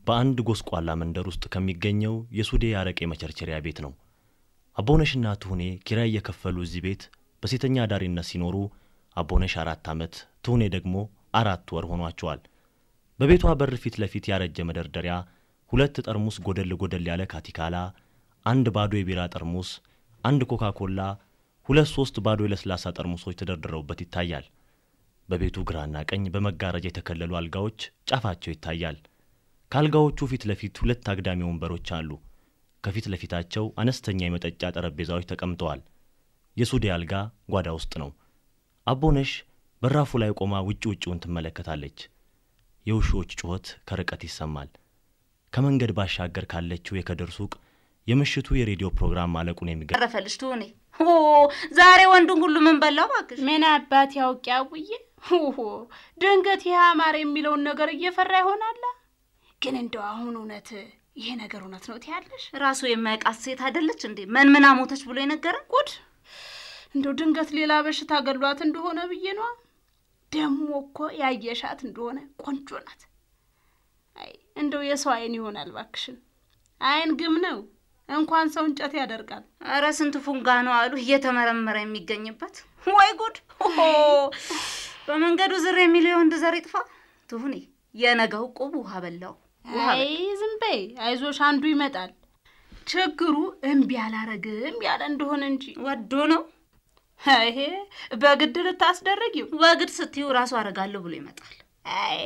በአንድ ጎስቋላ መንደር ውስጥ ከሚገኘው የሱዴ ያረቄ መቸርቸሪያ ቤት ነው። አቦነሽና ትሁኔ ኪራይ የከፈሉ እዚህ ቤት በሴተኛ ዳሪነት ሲኖሩ አቦነሽ 4 ዓመት ትሁኔ ደግሞ 4 ወር ሆኗቸዋል። በቤቷ በር ፊት ለፊት ያረጀ መደርደሪያ 2 ጠርሙስ ጎደል ያለ ካቲካላ፣ 1 ባዶ የቢራ ጠርሙስ፣ 1 ኮካኮላ፣ 2-3 ባዶ የለስላሳ ጠርሙሶች ተደርድረውበት ይታያል። በቤቱ ግራና ቀኝ በመጋረጃ የተከለሉ አልጋዎች ጫፋቸው ይታያል። ካልጋዎቹ ፊት ለፊት 2 አግዳሚ ወንበሮች አሉ። ከፊት ለፊታቸው አነስተኛ የመጠጫ ጠረጴዛዎች ተቀምጠዋል። የሱዴ አልጋ ጓዳ ውስጥ ነው። አቦነሽ በራፉ ላይ ቆማ ውጪውን ትመለከታለች። የውሾች ጩኸት ከርቀት ይሰማል። ከመንገድ ባሻገር ካለችው የከደር ሱቅ የምሽቱ የሬዲዮ ፕሮግራም ማለቁን የሚገረፈልሽ ትሁኔ ዛሬ ወንዱን ሁሉ ምን በላው ባክሽ? ምን አባት ያውቂያውዬ ድንገት ያማር የሚለውን ነገር እየፈራ ይሆናል። ግን እንደው አሁን እውነት ይሄ ነገር እውነት ነው ትያለሽ? ራሱ የማይቃስ ሴት አይደለች እንዴ? ምን አሞተች ብሎ የነገረን ጉድ! እንደው ድንገት ሌላ በሽታ ገሏት እንደሆነ ብዬ ነው። ደሞ እኮ ያየሻት እንደሆነ ቆንጆ ናት። አይ እንደው የሰው አይን ይሆናል ባክሽን። አይን ግም ነው እንኳን ሰው እንጨት ያደርጋል። አረ ስንት ፉንጋ ነው አሉ እየተመረመረ የሚገኝበት። ወይ ጉድ! በመንገዱ ዝር የሚለው እንደዘር ይጥፋ። ትሁኔ የነገው ቆብ ውሃ በላው። አይ ዝም በይ አይዞሽ አንዱ ይመጣል። ችግሩ እምቢ አላረግም ያለ እንደሆነ እንጂ ወዶ ነው። አይ በግድ ልታስደርጊው ወግድ ስትዩ ራሱ አረጋለሁ ብሎ ይመጣል። አይ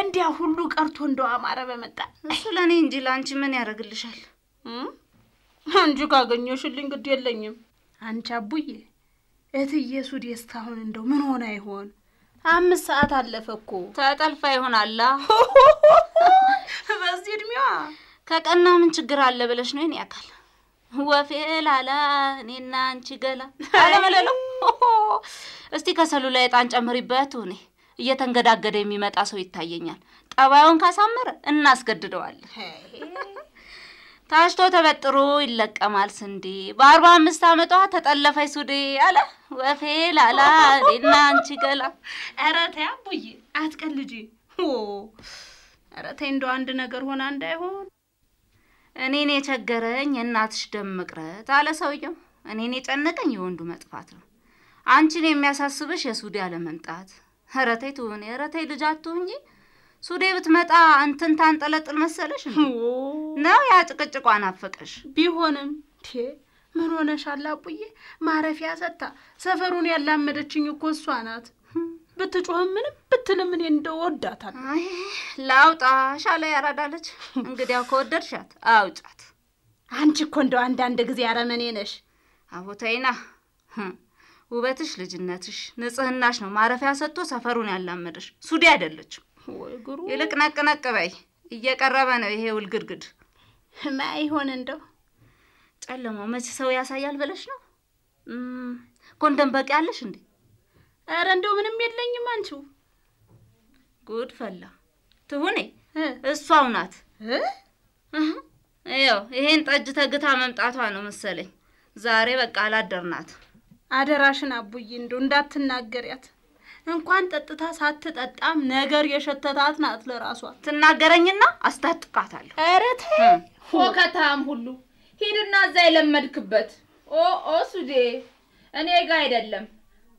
እንዲያ ሁሉ ቀርቶ እንደው አማረ በመጣ እሱ ለኔ እንጂ ላንቺ ምን ያረግልሻል? አንቺ ካገኘሽልኝ ግድ የለኝም። አንቺ አቡዬ እትዬ ሱዴ እስካሁን እንደው ምን ሆነ ይሆን? 5 ሰዓት አለፈኮ። ተጠልፋ ይሆናል። በዚህ እድሜዋ ከቀና ምን ችግር አለ ብለሽ ነው? እኔ አካል ወፌላላ እኔና አንቺ ገላ አለመለለው። እስቲ ከሰሉ ላይ ጣን ጨምሪበት ትሁኔ። እየተንገዳገደ የሚመጣ ሰው ይታየኛል። ጠባዩን ካሳመረ እናስገድደዋለን። ታሽቶ ተበጥሮ ይለቀማል ስንዴ። በ45 ዓመቷ ተጠለፈይ ሱዴ አለ ወፌላላ እኔና አንቺ ገላ። ኧረ ተይ አቡዬ አትቀልጂ። ኧረ ተይ እንደው አንድ ነገር ሆና እንዳይሆን። እኔን የቸገረኝ እናትሽ ደም መቅረት አለ ሰውየው። እኔን የጨነቀኝ የወንዱ መጥፋት ነው። አንቺን የሚያሳስብሽ የሱዴ አለመምጣት። ኧረ ተይ ትሁኔ፣ ኧረ ተይ ልጅ አትሁኚ። ሱዴ ብትመጣ አንተን ታንጠለጥል መሰለሽ ነው? ያ ጭቅጭቋን አፈቀሽ ቢሆንም ምን ሆነሻል አቡዬ? ማረፊያ ሰጣ ሰፈሩን ያላመደችኝ እኮ እሷ ናት። ብትጮህም ምንም ብትልም እኔ እንደው ወዳታል። አይ ላውጣሽ አለ ያራዳለች። እንግዲያው ከወደድሻት አውጫት። አንቺ እኮ እንደው አንዳንድ ጊዜ አረመኔ ነሽ። አቦታይና ውበትሽ ልጅነትሽ ንጽህናሽ ነው ማረፊያ ሰጥቶ ሰፈሩን ያላመደሽ። ሱዴ አይደለች። ወይ ጉሩ! ይልቅ ነቅነቅ በይ፣ እየቀረበ ነው ይሄ ውልግድግድ። ማይሆን እንደው ጨለማው መቼ ሰው ያሳያል ብለሽ ነው? ኮንደም በቂ አለሽ እንዴ? ኧረ እንደው ምንም የለኝም። አንቺው ጉድ ፈላ ትሁኔ። እሷው ናት። ይሄን ጠጅ ተግታ መምጣቷ ነው መሰለኝ። ዛሬ በቃ አላደርናት። አደራሽን አቡዬ እንደው እንዳትናገሪያት። እንኳን ጠጥታ ሳትጠጣም ነገር የሸተታት ናት ለራሷ። ትናገረኝና አስታጥቃታለሁ። ኧረ ተይ ፎከታም ሁሉ ሂድና እዛ የለመድክበት። ሱዴ እኔ ጋር አይደለም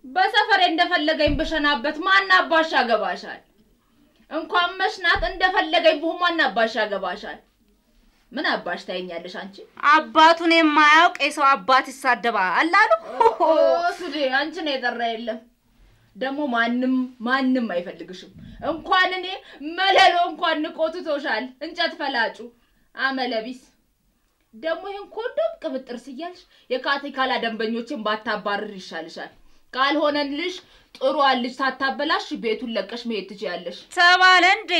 በሰፈሬ እንደፈለገኝ በሸናበት ማን አባሽ ያገባሻል? እንኳን መሽናት እንደፈለገኝ በሁ ማን አባሽ ያገባሻል? ምን አባሽ ታየኛለሽ አንቺ? አባቱን የማያውቅ የሰው አባት ይሳደባል አሉ። ሱዴ አንቺ ነው የጠራ የለም። ደሞ ማንንም አይፈልግሽም። እንኳን እኔ መለሎ እንኳን ንቆትቶሻል። እንጨት ፈላጩ አመለቢስ። ደሞ ይሄን ኮንዶም ቅብጥር ሲያልሽ የካቲካላ ደንበኞችን ባታባርር ይሻልሻል። ካልሆነልሽ ጥሩ አልጅ ታታበላሽ ቤቱን ለቀሽ መሄድ ትችያለሽ። ተባለ እንዴ?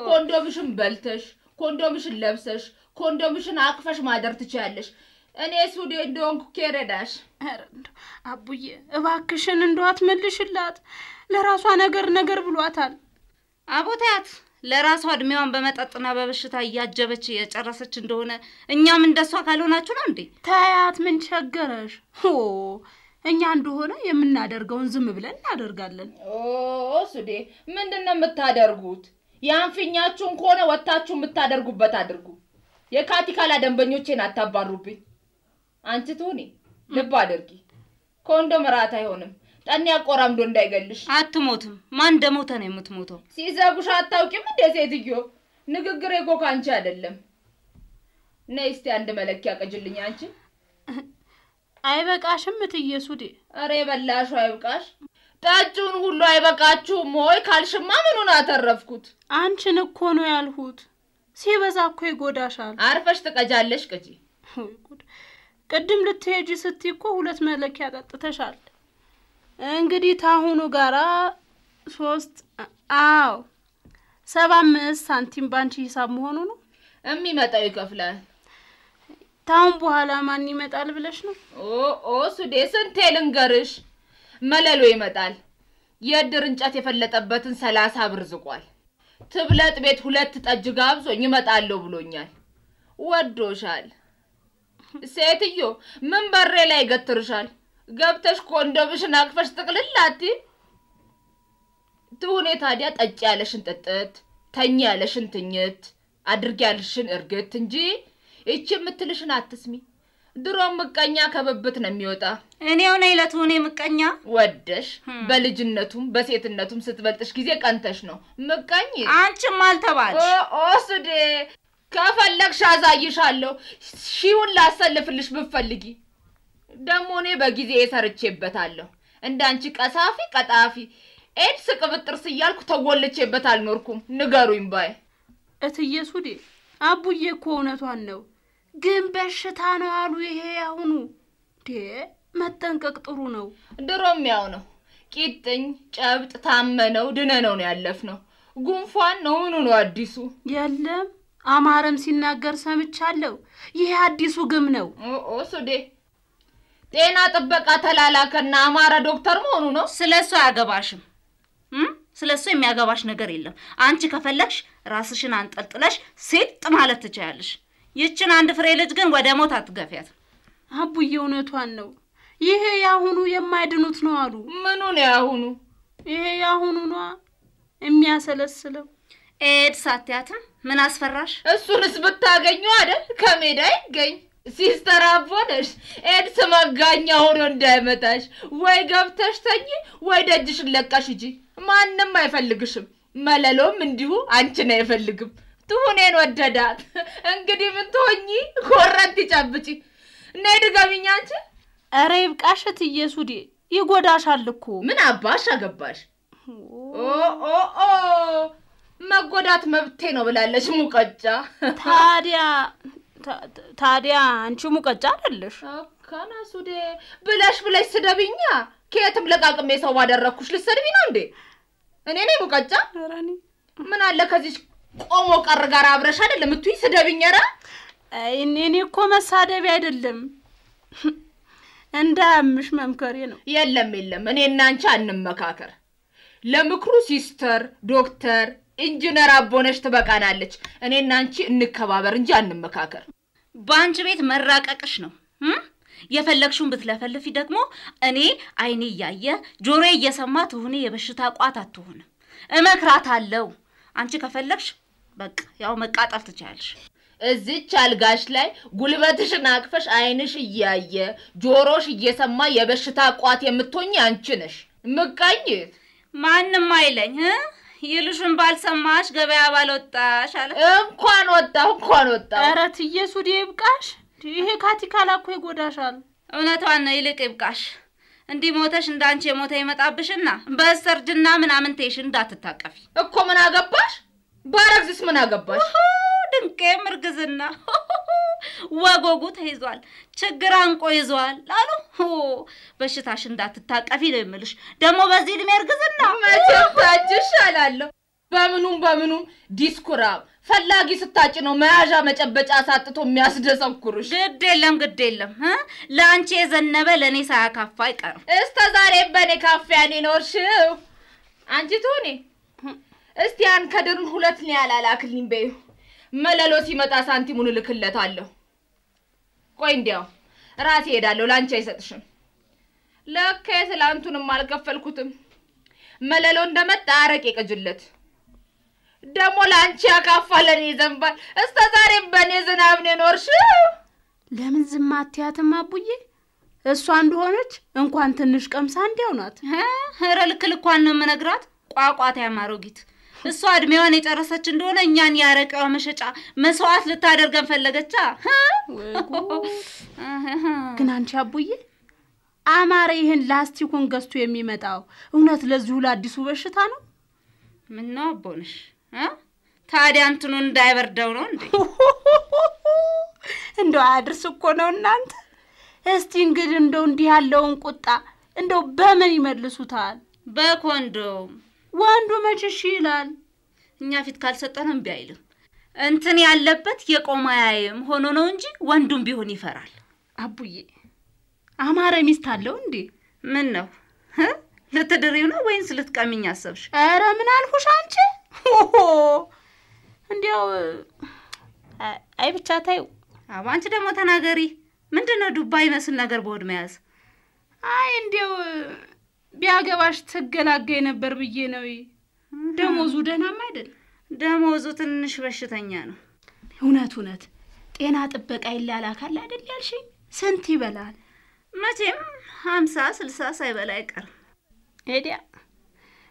ኮንዶምሽን በልተሽ ኮንዶምሽን ለብሰሽ ኮንዶምሽን አቅፈሽ ማደር ትችያለሽ። እኔ ሱዴ እንደሆንኩ ከረዳሽ። ኧረ አቡዬ እባክሽን እንደው አትመልሽላት። ለራሷ ነገር ብሏታል። አቦታት ለራሷ እድሜዋን በመጠጥና በበሽታ ያጀበች የጨረሰች እንደሆነ እኛም እንደሷ ካልሆናችሁ ነው እንዴ? ታያት ምን ቸገረሽ? እኛ እንደሆነ የምናደርገውን ዝም ብለን እናደርጋለን። ሱዴ ምንድነው የምታደርጉት? ያንፊኛችሁን ከሆነ ወጣችሁ የምታደርጉበት አድርጉ። የካቲካላ ደንበኞቼን አታባሩብኝ። አንቺ ትሁኔ ልብ አድርጊ። ኮንዶም ራት አይሆንም። ጠኔ አቆራምዶ እንዳይገልሽ። አትሞትም። ማን እንደሞተ ነው የምትሞተው? ሲዘጉሽ አታውቂም እንደ ሴትዮ? ንግግሬ እኮ ካንቺ አይደለም። ነይ እስቲ አንድ መለኪያ ቀጅልኝ አንቺ። አይበቃሽም እትዬ ሱዴ? አሬ በላሹ አይብቃሽ። ጣጩን ሁሉ አይበቃችሁም ወይ ካልሽማ ምኑን አተረፍኩት? አንቺን እኮ ነው ያልሁት። ሲበዛ እኮ ይጎዳሻል። አርፈሽ ትቀጃለሽ ቅጂ። ቅድም ልትሄጂ ስትይ እኮ 2 መለኪያ ጠጥተሻል። እንግዲህ ታሁኑ ጋራ 75 ሳንቲም ባንቺ ሂሳብ መሆኑ ነው። የሚመጣው ይከፍላል። ታሁን በኋላ ማን ይመጣል ብለሽ ነው? ሱዴ ስንቴ ልንገርሽ? መለሎ ይመጣል። የድር እንጨት የፈለጠበትን 30 ብር ዝቋል። ትብለጥ ቤት 2 ጠጅ ጋብዞኝ ይመጣለሁ ብሎኛል። ወዶሻል። ሴትዮ ምን በሬ ላይ ገትርሻል? ገብተሽ ኮንዶምሽን አቅፈሽ ጥቅልላቲ። ትሁኔ ታዲያ ጠጭ ያለሽን ጥጥት፣ ተኛ ያለሽን ትኝት፣ አድርጊ ያለሽን እርግት እንጂ እቺ የምትልሽን አትስሚ። ድሮም ምቀኛ ከበብት ነው የሚወጣ። እኔው ነኝ ለትሁኔ ምቀኛ። ወደሽ በልጅነቱም በሴትነቱም ስትበልጥሽ ጊዜ ቀንተሽ ነው ምቀኝ። አንቺም አልተባልሽ። ሱዴ ከፈለግሽ አዛይሻለሁ። ሺውን ላሰልፍልሽ ብፈልጊ። ደሞ እኔ በጊዜ ሰርቼበታለሁ። እንዳንቺ ቀሳፊ ቀጣፊ ኤድስ ቅብጥርስ እያልኩ ተወልቼበት አልኖርኩም። ንገሩኝ ባይ። እትዬ ሱዴ አቡዬ እኮ እውነቷን ነው። ግን በሽታ ነው አሉ። ይሄ አሁኑ መጠንቀቅ ጥሩ ነው። ድሮም ያው ነው። ቂጥኝ ጨብጥ ታመነው ድነነው ነው ያለፍነው። ጉንፋን ነው ምኑ ነው አዲሱ? የለም አማረም ሲናገር ሰምቻለሁ። ይሄ አዲሱ ግም ነው። ሱዴ ጤና ጥበቃ ተላላከና አማራ ዶክተር መሆኑ ነው። ስለሱ አያገባሽም። ስለሱ የሚያገባሽ ነገር የለም። አንቺ ከፈለግሽ ራስሽን አንጠልጥለሽ ሴት ማለት ትችያለሽ። ይችን አንድ ፍሬ ልጅ ግን ወደ ሞት አትገፊያት። አቡዬ እውነቷን ነው። ይሄ ያሁኑ የማይድኑት ነው አሉ። ምኑ ነው ያሁኑ? ይሄ ያሁኑ ነው የሚያሰለስለው። ኤድስ አትያትም? ምን አስፈራሽ? እሱንስ ብታገኙ አይደል ከሜዳ ይገኝ። ሲስተር አቦነሽ ኤድስ መጋኛ ሆኖ እንዳይመታሽ ወይ ገብተሽ ተኝ ወይ ደጅሽን ለቀሽ እንጂ ማንንም አይፈልግሽም። መለሎም እንዲሁ አንቺን አይፈልግም። ትሁኔን ወደዳት። እንግዲህ ምን ትሆኚ? ኮረንቲ ጨብጪ። ነይ ድገሚኝ አንቺ። ኧረ ይብቃሽ እትዬ ሱዴ ይጎዳሻል እኮ። ምን አባሽ አገባሽ? መጎዳት መብቴ ነው ብላለች ሙቀጫ። ታዲያ አንቺ ሙቀጫ አይደለሽ? ካና ሱዴ ብለሽ ስደብኛ። ከየትም ለቃቅሜ ሰው ባደረኩሽ ልትሰድቢ ነው እንዴ? እኔ ነኝ ሙቀጫ? አራኒ ምን አለ ከዚህ ቆሞ ቀር ጋር አብረሽ አይደል የምትይ? ስደብኝ። ኧረ እኔ እኮ መሳደቢ አይደለም እንዳምሽ መምከሬ ነው። የለም እኔ እና አንቺ አንመካከር። ለምክሩ ሲስተር ዶክተር ኢንጂነር አቦነሽ ትበቃናለች። እኔ እና አንቺ እንከባበር እንጂ አንመካከር። ባንቺ ቤት መራቀቅሽ ነው። የፈለግሽውን ብትለፈልፊ ደግሞ እኔ አይኔ ያየ ጆሮዬ እየሰማ ትሁኔ የበሽታ ቋት አትሆንም። እመክራታለሁ። አንቺ ከፈለግሽ በቃ ያው መቃጠል ትቻለሽ። እዚች አልጋሽ ላይ ጉልበትሽን አቅፈሽ አይንሽ እያየ ጆሮሽ እየሰማ የበሽታ ቋት የምትሆኚ አንቺ ነሽ። ምቀኝት ማንንም አይለኝ። ይልሽን ባልሰማሽ ገበያ ባልወጣሽ አለ። እንኳን ወጣው። ኧረ እትዬ ሱዴ ይብቃሽ። ይሄ ካቲካላ እኮ ይጎዳሻል። እውነቷን ነው። ይልቅ ይብቃሽ። እንዲህ ሞተሽ እንዳንቺ የሞተ ይመጣብሽና በሰርጅና ምናምን ተይሽ እንዳትታቀፊ እኮ። ምን አገባሽ? ባረግዝስ ምን አገባሽ? ድንቄም እርግዝና ወጎጉ ተይዟል። ችግር አንቆ ይዟል አሉ። በሽታሽ እንዳትታቀፊ ነው የምልሽ። ደግሞ በዚህ እድሜ እርግዝና መቼም ታጅሽ አላለሁ። በምኑም ዲስኩራ ፈላጊ ስታጭ ነው መያዣ መጨበጫ ሳጥቶ የሚያስደሰኩርሽ። ግድ የለም ለአንቺ የዘነበ ለእኔ ሳያካፋ አይቀርም። እስከ ዛሬ በእኔ ካፊያኔ ኖርሽው። አንቺ ትሁኔ እስቲ ያን ከድርን 2 ሊያል አላክልኝ በይው። መለሎ ሲመጣ ሳንቲሙን ልክለታለሁ። ቆይ እንዲያው ራሴ ሄዳለሁ። ላንቺ አይሰጥሽም። ለካ ትላንቱንም አልከፈልኩትም። መለሎ እንደመጣ አረቄ ቅጅለት። ደግሞ ላንቺ ያካፋለኝ ይዘንባል እስከ ዛሬም በኔ ዝናብ ነው ኖርሽው ለምን ዝም አትያትም አቡዬ እሷ እንደሆነች እንኳን ትንሽ ቀምሳ እንዲያው ናት ኧረ ልክልኳን ነው የምነግራት ቋቋት ያማሮጊት እሷ እድሜዋን የጨረሰች እንደሆነ እኛን ያረቀው መሸጫ መስዋዕት ልታደርገን ፈለገቻ ግን አንቺ አቡዬ አማረ ይሄን ላስቲኩን ገዝቶ የሚመጣው እውነት ለዚሁ ለአዲሱ በሽታ ነው ምን ነው አቦነሽ ታዲያ እንትኑ እንዳይበርደው ነው እንዴ እንደው አድርስ እኮ ነው እናንተ እስቲ እንግዲህ እንደው እንዲህ ያለውን ቁጣ እንደው በምን ይመልሱታል በኮንዶም ወንዱ መችሽ ይላል እኛ ፊት ካልሰጠን እምቢ አይልም እንትን ያለበት የቆማያየም ሆኖ ነው እንጂ ወንዱም ቢሆን ይፈራል አቡዬ አማረ ሚስት አለው እንዴ ምን ነው ልትድሪው ነው ወይንስ ልትቀሚኝ አሰብሽ ኧረ ምን አልኩሽ አንቺ እንዴው አይ ብቻ ታዩ አንቺ ደግሞ ተናገሪ ምንድነው ዱባይ መስል ነገር በወድ መያዝ አይ እንዴው ቢያገባሽ ትገላገይ ነበር ብዬ ነው ደሞዙ ደህናም አይደል ደሞዙ ትንሽ በሽተኛ ነው እውነት ጤና ጥበቃ ይላላካል አይደል ያልሽኝ ስንት ይበላል መቼም 50 60 ሳይበላ አይቀርም ሄዲያ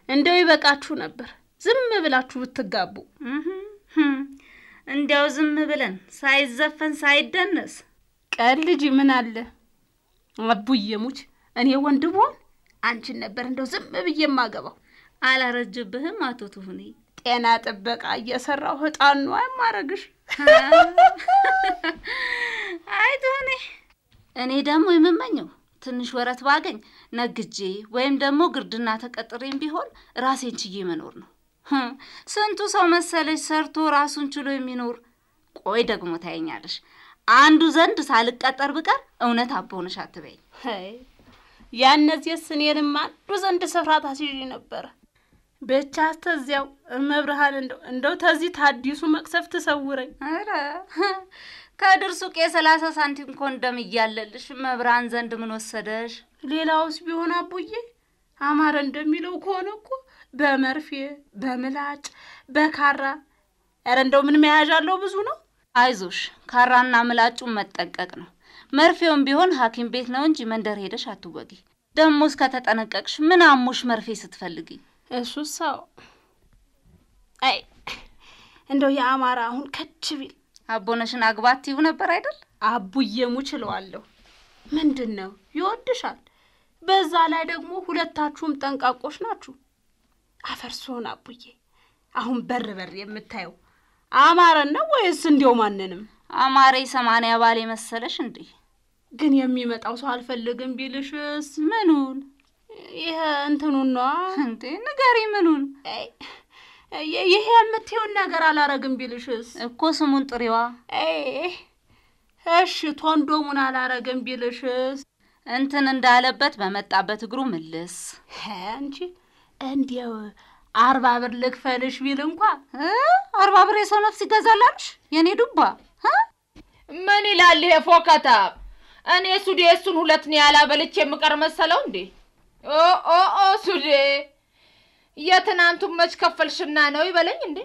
እንደው ይበቃችሁ ነበር ዝም ብላችሁ ብትጋቡ እንደው ዝም ብለን ሳይዘፈን ሳይደነስ ቀልጂ ምን አለ አቡዬ ሙች እኔ ወንድ ብሆን አንቺን ነበር እንደው ዝም ብዬ ማገባው አላረጅብህም አቶ ትሁኔ ጤና ጥበቃ እየሰራው ህጣን ነው አይማረግሽ አይ ትሁኔ እኔ ደግሞ የምመኘው ትንሽ ወረት ባገኝ ነግጄ ወይም ደግሞ ግርድና ተቀጥሬም ቢሆን ራሴን ችዬ መኖር ነው ስንቱ ሰው መሰለሽ ሰርቶ ራሱን ችሎ የሚኖር ቆይ ደግሞ ታየኛለሽ አንዱ ዘንድ ሳልቀጠር ብቀር እውነት አቦነሽ አትበይ ያነዚህ ስኔንም አንዱ ዘንድ ስፍራት አስይዤ ነበር ብቻ ተዚያው መብርሃን እንደው ተዚህ ታዲሱ መቅሰፍት ተሰውረኝ አረ ከድርሱቅ የ30 ሳንቲም ኮንደም እያለልሽ መብርሃን ዘንድ ምን ወሰደሽ ሌላውስ ቢሆን አቡዬ አማረ እንደሚለው ከሆነ እኮ በመርፌ በምላጭ በካራ አረ እንደው ምን መያዣለው ብዙ ነው አይዞሽ ካራና ምላጩን መጠንቀቅ ነው መርፌውን ቢሆን ሐኪም ቤት ነው እንጂ መንደር ሄደሽ አትወጊ ደሞስ ከተጠነቀቅሽ ምን አሙሽ መርፌ ስትፈልጊ እሱሳው አይ እንደው የአማራ አሁን ከችቢል አቦነሽን አግባት ይው ነበር አይደል አቡዬ ሙችለዋለሁ ምንድነው ይወድሻል በዛ ላይ ደግሞ ሁለታችሁም ጠንቃቆሽ ናችሁ አፈርሶን አቡዬ አሁን በር የምታየው አማረ ነው ወይስ እንዴው ማንንም አማረ 80 ባል መሰለሽ እንዴ ግን የሚመጣው ሰው አልፈልግም ቢልሽስ ምኑን ይሄ እንትኑን ነው እንዴ ንገሪ ምኑን ይሄ የምትይውን ነገር አላረግም ቢልሽስ እኮ ስሙን ጥሪዋ እሺ ቶንዶሙን አላረግም ቢልሽስ እንትን እንዳለበት በመጣበት እግሩ ምልስ አንቺ እንዴው 40 ብር ልክፈልሽ ቢል እንኳን 40 ብር የሰው ነፍስ ይገዛላልሽ የኔ ዱባ ምን ይላል ይሄ ፎከታ እኔ ሱዴ እሱን ሁለት ነው ያላበልች የምቀር መሰለው እንዴ ሱዴ የትናንቱ መች ከፈልሽና ነው ይበለኝ እንዴ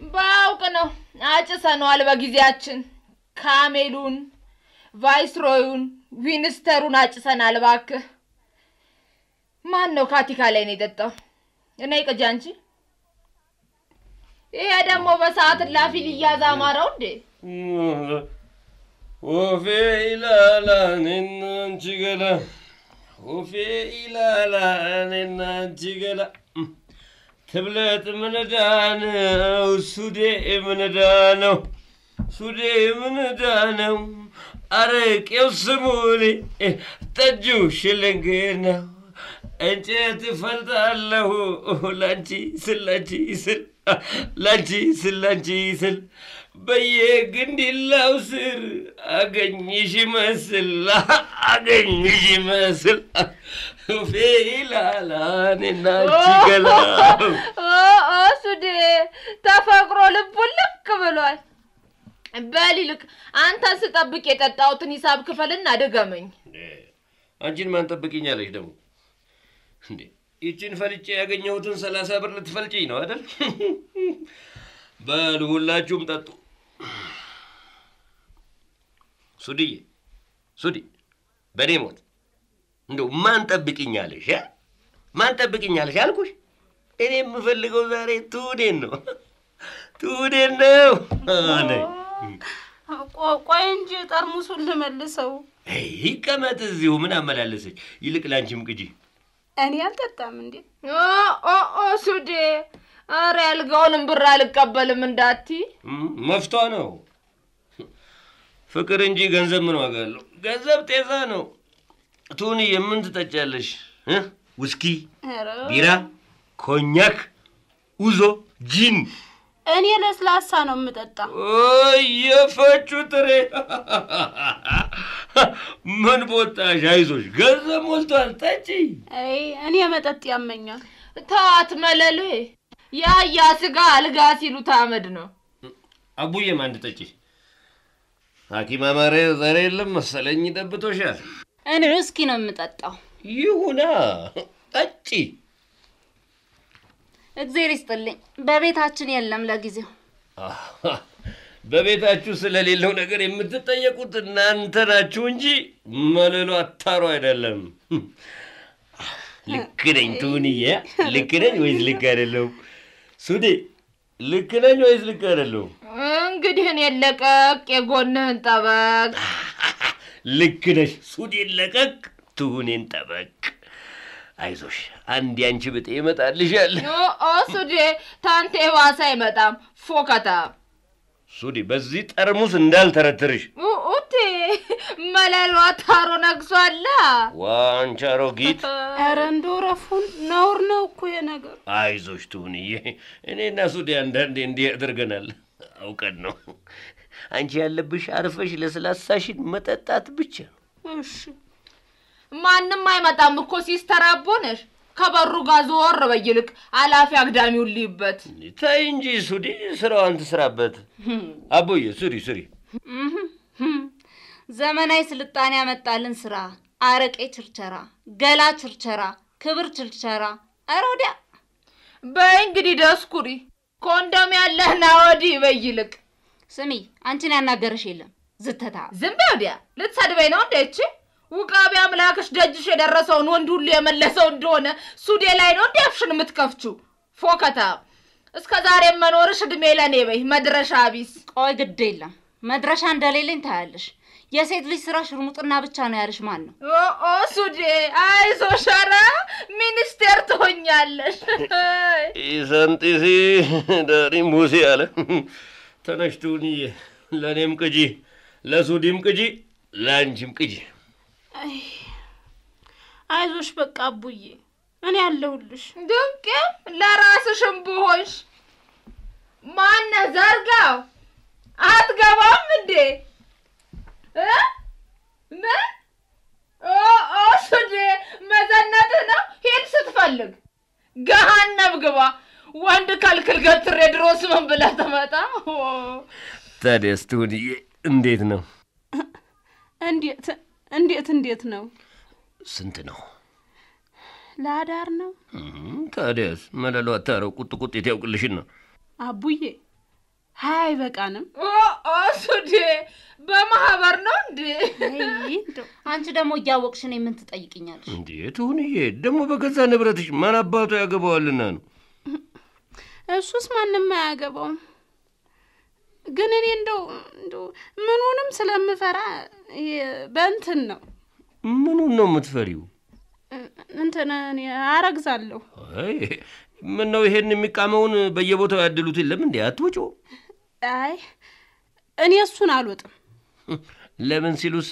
ባውቅ ነው አጭሰናል በጊዜያችን ካሜሉን ቫይስሮዩን ዊንስተሩን አጭሰናል ባክህ ማን ነው ካቲካ ላይ ነው የጠጣው እኔ ቀጃንቺ ይሄ ደግሞ በሰዓት ላፊ ሊያዝ አማራው እንዴ ወፌ ኢላላኔና አንቺገላ ወፌ ኢላላኔና አንቺገላ ትብለጥ ምንዳነው ሱዴ ምንዳነው ሱዴ ምንዳነው አረቄው ስሙኒ ጠጁ ሽልንግ ነው እንጨት ፈልጣለሁ ላንቺ ስል በየግንዲላው ስር አገኝሽ መስል ፌላላኔና ችገላ ሱዴ ተፈቅሮ ልቡ ልክ ብሏል በሊልክ አንተን ስጠብቅ የጠጣውትን ሂሳብ ክፈልና ደገመኝ አንቺን ማን ጠብቂኛለሽ ደግሞ እንዴ ይችን ፈልጬ ያገኘሁትን 30 ብር ልትፈልጪኝ ነው አይደል? በሉ ሁላችሁም ጠጡ። ሱዲ በኔ ሞት እንደው ማን ጠብቂኛለሽ? ማን ጠብቂኛለሽ አልኩሽ? እኔ የምፈልገው ዛሬ ትሁኔን ነው። ትሁኔን ነው። ቆይ እንጂ ጠርሙሱን ልመልሰው። ይቀመጥ እዚሁ። ምን አመላለሰች? ይልቅ ላንቺም ቅጂ። እኔ አልጠጣም እንዴ? ሱዴ፣ ኧረ ያልጋውንም ብር አልቀበልም እንዳትዪ። መፍቷ ነው። ፍቅር እንጂ ገንዘብ ምን ዋጋ አለው? ገንዘብ ጤዛ ነው። ቱኒ የምን ትጠጫለሽ? ውስኪ፣ ቢራ፣ ኮኛክ፣ ኡዞ፣ ጂን? እኔ ለስላሳ ነው የምጠጣው። የፈጩ ጥሬ። ምን ቦጣሽ? አይዞሽ፣ ገንዘብ ሞልቷል። ጠጪ። እኔ መጠጥ ያመኛል። ተዋት መለሉ። ያ ስጋ አልጋ ሲሉት አመድ ነው። አቡዬ ማን ጠጪ? ሐኪም አማረ ዛሬ የለም መሰለኝ ደብቶሻል። እኔ ውስኪ ነው የምጠጣው። ይሁና ጠጪ። እግዚአብሔር ይስጥልኝ። በቤታችን የለም ለጊዜው። በቤታችሁ ስለሌለው ነገር የምትጠየቁት እናንተ ናችሁ እንጂ መለሉ አታሩ አይደለም። ልክ ነኝ ቱኒዬ? ልክ ነኝ ወይስ ልክ አይደለሁም? ሱዴ ልክ ነኝ ወይስ ልክ አይደለሁም? እንግዲህ እኔን ለቀቅ፣ የጎንህን ጠበቅ። ልክ ነሽ ሱዴ፣ ለቀቅ፣ ትሁኔን ጠበቅ። አይዞሽ አንድ ያንቺ ብጤ ይመጣልሻል። ሱዴ ታንተ የባሰ አይመጣም። ፎከታ ሱዴ፣ በዚህ ጠርሙስ እንዳልተረትርሽ። ኡቴ መለሏ ታሮ ነግሷላ። ዋንቻ አሮጊት። ኧረ እንደው ረፉን፣ ነውር ነው እኮ የነገር። አይዞሽ ትሁንዬ፣ እኔና ሱዴ አንዳንዴ እንዲህ ያደርገናል። አውቀን ነው። አንቺ ያለብሽ አርፈሽ ለስላሳሽን መጠጣት ብቻ ነው። እሺ ማንም አይመጣም እኮ ሲስተር አቦነሽ። ከበሩ ጋር ዞር በይልቅ አላፊ አግዳሚውን ልይበት። ተይ እንጂ ሱዲ፣ ስራዋን ትስራበት። አቦዬ ስሪ። ዘመናዊ ስልጣኔ ያመጣልን ስራ፣ አረቄ ችርቸራ፣ ገላ ችርቸራ፣ ክብር ችርቸራ። ኧረ ወዲያ በይ እንግዲህ ደስኩሪ። ኮንዶም ያለህና ወዲህ በይልቅ። ስሚ፣ አንቺን ያናገረሽ የለም ዝተታ። ዝም በይ ወዲያ። ልትሰድበኝ ነው እንዴ? ውቃቢ አምላክሽ ደጅሽ የደረሰውን ወንድ ሁሉ የመለሰው እንደሆነ ሱዴ ላይ ነው እንዲያፍሽን የምትከፍቹ? ፎከታ እስከ ዛሬ መኖርሽ እድሜ ለኔ በይ። መድረሻ ቢስ። ቆይ ግድ የለም መድረሻ እንደሌለኝ ታያለሽ። የሴት ልጅ ስራ ሽርሙጥና ብቻ ነው ያለሽ ማን ነው? ሱዴ አይዞሽ፣ ኧረ ሚኒስቴር ትሆኛለሽ። ኢሰንጢሲ ዳሪ ሙሴ አለ። ተነሽቱኒ፣ ለኔም ቅጂ፣ ለሱዲም ቅጂ፣ ላንቺም ቅጂ። አይዞሽ በቃ አቡዬ፣ እኔ አለሁልሽ። ድንቄ ለራስሽም ብሆንሽ። ማነህ ዘርጋው? አትገባም እንዴ? ምን ሱዴ መዘነጥህ ነው? ሂድ ስትፈልግ ገሃነም ግባ። ወንድ ከልክል ገትሬ ድሮስ ምን ብለህ ትመጣ? ታዲያስ ትሁንዬ እንዴት ነው? እንዴት ነው? ስንት ነው? ለአዳር ነው። ታዲያስ መለሉ አታረው ቁጥ ያውቅልሽን ነው። አቡዬ 20 አይበቃንም? ሱዴ በማህበር ነው እንዴ? አንቺ ደግሞ እያወቅሽ እኔ ምን ትጠይቅኛለሽ እንዴ? ትሁንዬ ደግሞ በገዛ ንብረትሽ ማን አባቱ ያገባዋልና ነው? እሱስ ማንም አያገባውም። ግን እኔ እንደው ምኑንም ስለምፈራ በእንትን ነው። ምኑን ነው የምትፈሪው? እኔ አረግዛለሁ። አይ ምን ነው ይሄን የሚቃመውን በየቦታው ያድሉት የለም እንዴ? አትወጪው? አይ እኔ እሱን አልወጥም። ለምን ሲሉሳ?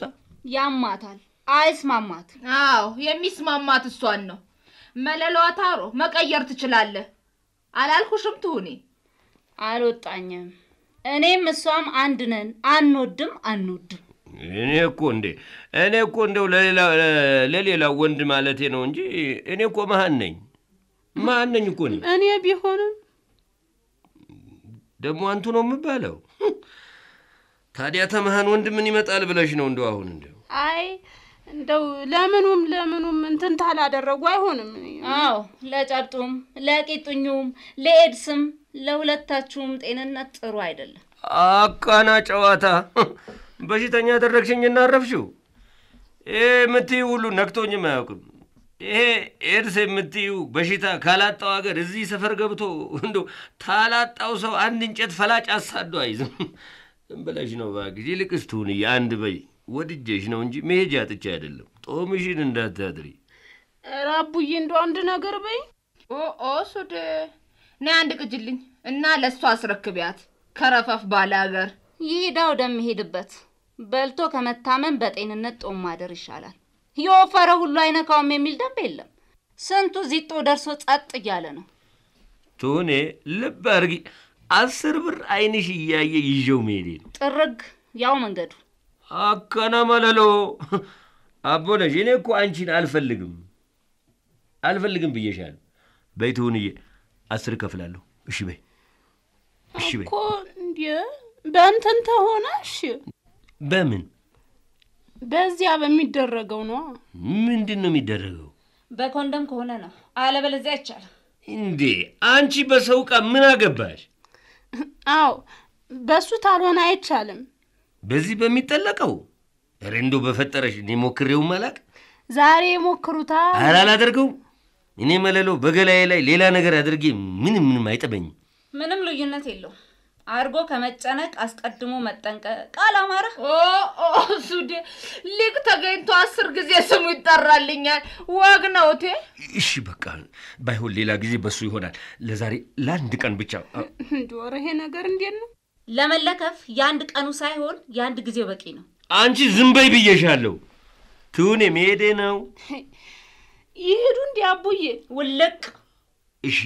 ያማታል፣ አይስማማት። አዎ የሚስማማት እሷን ነው። መለሏ ታሮ መቀየር ትችላለህ አላልኩሽም? ትሁኔ አልወጣኝም። እኔም እሷም አንድ ነን። አንወድም። እኔ እኮ እንደው ለሌላ ወንድ ማለቴ ነው እንጂ እኔ እኮ መሃን ነኝ እኮ ነኝ። እኔ ቢሆንም ደግሞ አንቱ ነው የምባለው። ታዲያ ተመሃን ወንድ ምን ይመጣል ብለሽ ነው? እንደው አሁን እንደው አይ እንደው ለምኑም እንትን ታላደረጉ አይሆንም። አዎ ለጨብጡም ለቂጡኙም ለኤድስም ለሁለታችሁም ጤንነት ጥሩ አይደለም። አቃና ጨዋታ በሽተኛ ያደረግሽኝና አረፍሽው። የምትይው ሁሉ ነክቶኝም አያውቅም። ይሄ ኤድስ የምትይው በሽታ ካላጣው ሀገር እዚህ ሰፈር ገብቶ እንደው ታላጣው ሰው አንድ እንጨት ፈላጭ አሳዶ አይዝም። እንበላሽ ነው እባክሽ። ይልቅስ ትሁንዬ አንድ በይ። ወድጄሽ ነው እንጂ መሄጃ አጥቼ አይደለም። ጦምሽን እንዳታድሪ። ኧረ አቡዬ እንደው አንድ ነገር በይ። ሱዴ ነይ አንድ ቅጅልኝ እና ለእሷ አስረክቢያት። ከረፈፍ ባለ ሀገር ይሄዳ ወደሚሄድበት በልቶ ከመታመን በጤንነት ጦም ማደር ይሻላል። የወፈረ ሁሉ አይነካውም የሚል ደንብ የለም። ስንቱ ዚጦ ደርሶ ጸጥ እያለ ነው። ትሁኔ ልብ አድርጊ። 10 ብር አይንሽ እያየ ይዤው መሄዴ ነው። ጥርግ ያው መንገዱ። አካና ማለሎ አቦነሽ፣ እኔ እኮ አንቺን አልፈልግም ብዬሻለሁ። በይ ትሁንዬ 10 እከፍላለሁ። እሺ በይ እኮ እንዴ በእንትን ተሆነ። እሺ በምን? በዚያ በሚደረገው ነው። ምንድን ነው የሚደረገው? በኮንደም ከሆነ ነው፣ አለበለዚያ አይቻልም። እንዴ አንቺ በሰው ዕቃ ምን አገባሽ? አዎ በሱ ታልሆነ አይቻልም። በዚህ በሚጠለቀው ኧረ እንደው በፈጠረሽ እኔ ሞክሬውም አላውቅ። ዛሬ ሞክሩታል። ኧረ አላደርገው። እኔ መለሎ በገላዬ ላይ ሌላ ነገር አድርጌ ምንም አይጠበኝም። ምንም ልዩነት የለው። አርጎ ከመጨነቅ አስቀድሞ መጠንቀቅ አላማረ። ሱዴ ሊቅ ተገኝቶ 10 ጊዜ ስሙ ይጠራልኛል። ወግ ነው እቴ። እሺ በቃ ባይሆን ሌላ ጊዜ በሱ ይሆናል። ለዛሬ ለአንድ ቀን ብቻ። እንደው ይሄ ነገር እንዴት ነው? ለመለከፍ የአንድ ቀኑ ሳይሆን የአንድ ጊዜው በቂ ነው። አንቺ ዝም በይ ብዬሻለሁ። ትሁኔ መሄዴ ነው። ይሄዱ እንዴ አቡዬ? ውልቅ። እሺ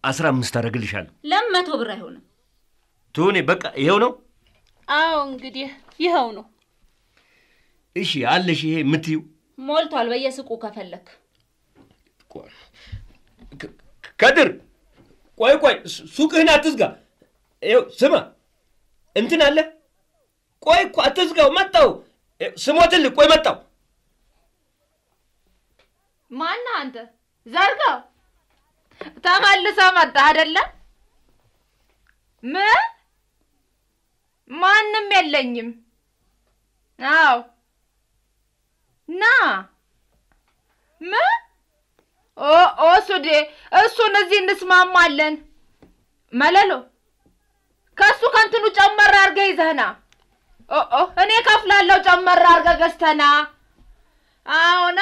15 አደርግልሻለሁ። ለ100 ብር አይሆንም። ትሁኔ በቃ ይሄው ነው። አዎ እንግዲህ ይሄው ነው። እሺ አለሽ ይሄ የምትይው? ሞልቷል። በየሱቁ ከፈለክ። ከድር ቆይ ሱቅህን አትዝጋ። ይኸው ስማ እንትን አለ። ቆይ እኮ አትዝጋው። መጣው ስሞትልህ። ቆይ መጣው። ማነህ አንተ? ዘርጋው። ተመልሰህ መጣህ አይደለ? ምን? ማንም የለኝም። አዎ ና። ምን? ሱዴ እሱን እዚህ እንስማማለን። መለሎ ከሱ ከንትኑ ጨመር አድርገህ ይዘህና። እኔ ከፍላለሁ። ጨመር አድርገህ ገዝተህና። አዎና